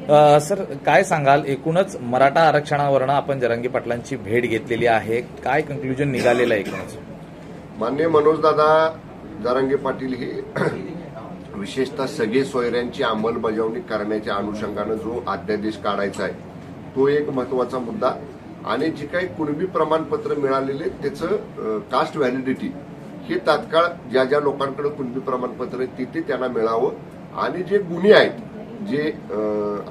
Sir काय सांगाल, एकूणच मराठा आरक्षणावरनं आपण जरांगे पाटलांची भेट घेतलेली आहे, काय कन्क्लुजन निघालेलं आहे एकूणच? माननीय मनोजदादा जरांगे पाटील हे विशेषतः सगळे सोयऱ्यांची अंमलबजावणी करण्याच्या अनुषंगानं जो अध्यादेश काढायचा आहे तो एक महत्वाचा मुद्दा आणि जे काही कुणबी प्रमाणपत्र मिळालेले त्याचं कास्ट व्हॅलिडिटी हे तात्काळ ज्या ज्या लोकांकडे कुणबी प्रमाणपत्र आहे तिथे त्यांना मिळावं आणि जे गुन्हे आहेत जे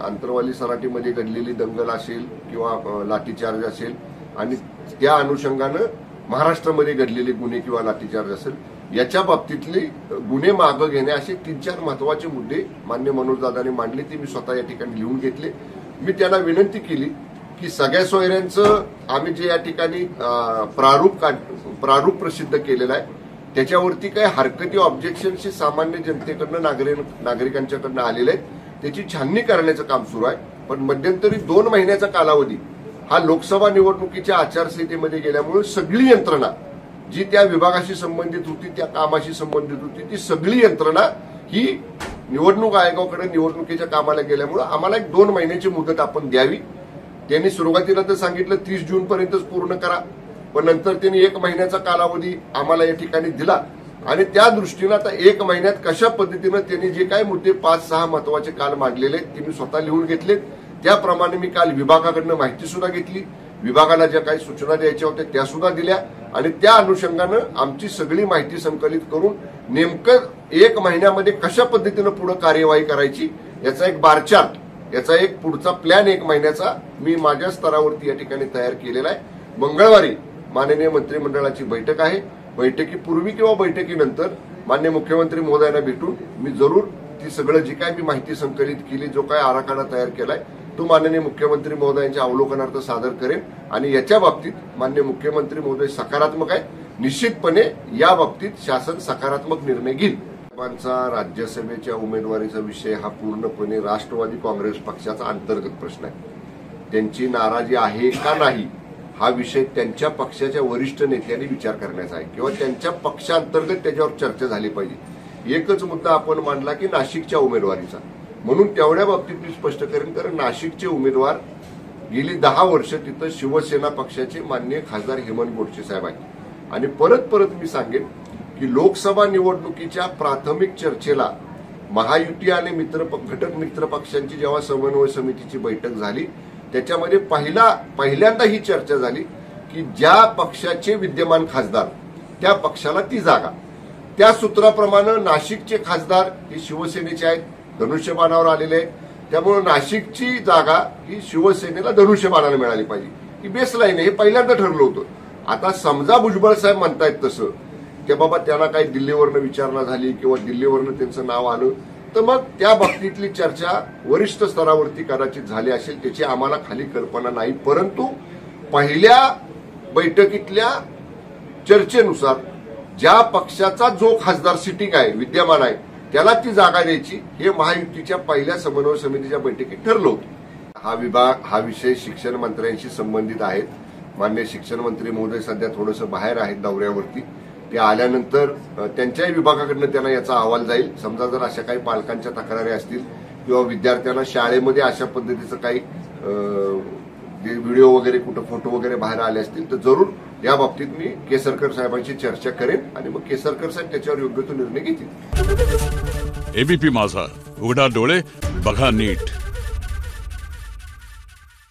आंतरवाली सराटीमध्ये घडलेली दंगल असेल किंवा लाठीचार्ज असेल आणि त्या अनुषंगानं महाराष्ट्रामध्ये घडलेले गुन्हे किंवा लाठीचार्ज असेल याच्या बाबतीतले गुन्हे मागे घेणे असे 3-4 महत्वाचे मुद्दे मान्य मनोजदादांनी मांडले ते मी स्वतः या ठिकाणी लिहून घेतले। मी त्यांना विनंती केली की सगळ्या सोयऱ्यांचं आम्ही जे या ठिकाणी प्रारूप प्रसिद्ध केलेलं आहे त्याच्यावरती काही हरकती ऑब्जेक्शनशी सामान्य जनतेकडनं नागरिकांच्याकडनं आलेले आहेत त्याची छाननी करण्याचं काम सुरू आहे। पण मध्यंतरी 2 महिन्याचा कालावधी हा लोकसभा निवडणुकीच्या आचारसंहितेमध्ये गेल्यामुळे सगळी यंत्रणा जी त्या विभागाशी संबंधित होती त्या कामाशी संबंधित होती ती सगळी यंत्रणा ही निवडणूक आयोगाकडे निवडणुकीच्या कामाला गेल्यामुळे आम्हाला एक 2 महिन्याची मुदत आपण द्यावी। त्यांनी सुरुवातीला तर सांगितलं 30 जून पर्यंतच पूर्ण करा, पण नंतर त्यांनी 1 महिन्याचा कालावधी आम्हाला या ठिकाणी दिला आणि त्या दृष्टीनं आता 1 महिन्यात कशा पद्धतीनं त्यांनी जे काही मुद्दे 5-6 महत्वाचे काल मांडलेले आहेत ते मी स्वतः लिहून घेतले। त्याप्रमाणे मी काल विभागाकडनं माहिती सुद्धा घेतली, विभागाला ज्या काही सूचना द्यायच्या होत्या त्या सुद्धा दिल्या आणि त्या अनुषंगानं आमची सगळी माहिती संकलित करून नेमकं 1 महिन्यामध्ये कशा पद्धतीनं पुढे कार्यवाही करायची याचा एक बार चार्ट याचा एक पुढचा प्लॅन 1 महिन्याचा मी माझ्या स्तरावरती या ठिकाणी तयार केलेला आहे। मंगळवारी माननीय मंत्रिमंडळाची बैठक आहे, बैठकीपूर्वी किंवा बैठकीनंतर माननीय मुख्यमंत्री महोदयांना भेटून मी जरूर ती सगळं जी काय मी माहिती संकलित केली जो काय आराखडा तयार केलाय तो माननीय मुख्यमंत्री महोदयांच्या अवलोकनार्थ सादर करेन आणि याच्या बाबतीत माननीय मुख्यमंत्री महोदय सकारात्मक आहे, निश्चितपणे या बाबतीत शासन सकारात्मक निर्णय घेईल। राज्यसभेच्या उमेदवारीचा विषय हा पूर्णपणे राष्ट्रवादी काँग्रेस पक्षाचा अंतर्गत प्रश्न आहे। त्यांची नाराजी आहे का नाही हा विषय त्यांच्या पक्षाच्या वरिष्ठ नेत्यांनी विचार करण्याचा आहे किंवा त्यांच्या पक्षांतर्गत त्याच्यावर चर्चा झाली पाहिजे। एकच मुद्दा आपण मांडला की नाशिकच्या उमेदवारीचा, म्हणून तेवढ्या बाबतीत मी स्पष्ट करेन कारण नाशिकचे उमेदवार गेली 10 वर्ष तिथं शिवसेना पक्षाचे माननीय खासदार हेमंत गोडसे साहेब आहेत आणि परत मी सांगेन की लोकसभा निवडणुकीच्या प्राथमिक चर्चेला महायुती आणि घटक मित्र पक्षांची जेव्हा समन्वय समितीची बैठक झाली त्याच्यामध्ये पहिल्यांदा ही चर्चा झाली की ज्या पक्षाचे विद्यमान खासदार त्या पक्षाला ती जागा, त्या सूत्राप्रमाणे नाशिकचे खासदार हे शिवसेनेचे आहेत, धनुष्यबाणावर आलेले आहेत, त्यामुळे नाशिकची जागा ही शिवसेनेला धनुष्यबाणाला मिळाली पाहिजे ही बेसलाईन हे पहिल्यांदा ठरलं होतं। आता समजा भुजबळ साहेब म्हणतायत तसं की बाबा त्यांना काही दिल्लीवरनं विचारणा झाली किंवा दिल्लीवरनं त्यांचं नाव आलं तर मग त्या बाबतीतली चर्चा वरिष्ठ स्तरावरती कदाचित झाली असेल त्याची आम्हाला खाली कल्पना नाही, परंतु पहिल्या बैठकीतल्या चर्चेनुसार ज्या पक्षाचा जो खासदार सिटिंग आहे विद्यमान आहे त्याला ती जागा द्यायची हे महायुतीच्या पहिल्या समन्वय समितीच्या बैठकीत ठरलं होतं। हा विषय शिक्षण मंत्र्यांशी संबंधित आहेत। माननीय शिक्षण मंत्री महोदय सध्या थोडंसं बाहेर आहेत दौऱ्यावरती, ते आल्यानंतर त्यांच्याही विभागाकडनं त्यांना याचा अहवाल जाईल। समजा जर अशा काही पालकांच्या तक्रारी असतील किंवा विद्यार्थ्यांना शाळेमध्ये अशा पद्धतीचं काही व्हिडिओ वगैरे कुठं फोटो वगैरे बाहेर आले असतील तर जरूर या बाबतीत मी केसरकर साहेबांची चर्चा करेन आणि मग केसरकर साहेब त्याच्यावर योग्य तो निर्णय घेतील। एबीपी माझा, उघडा डोळे बघा नीट।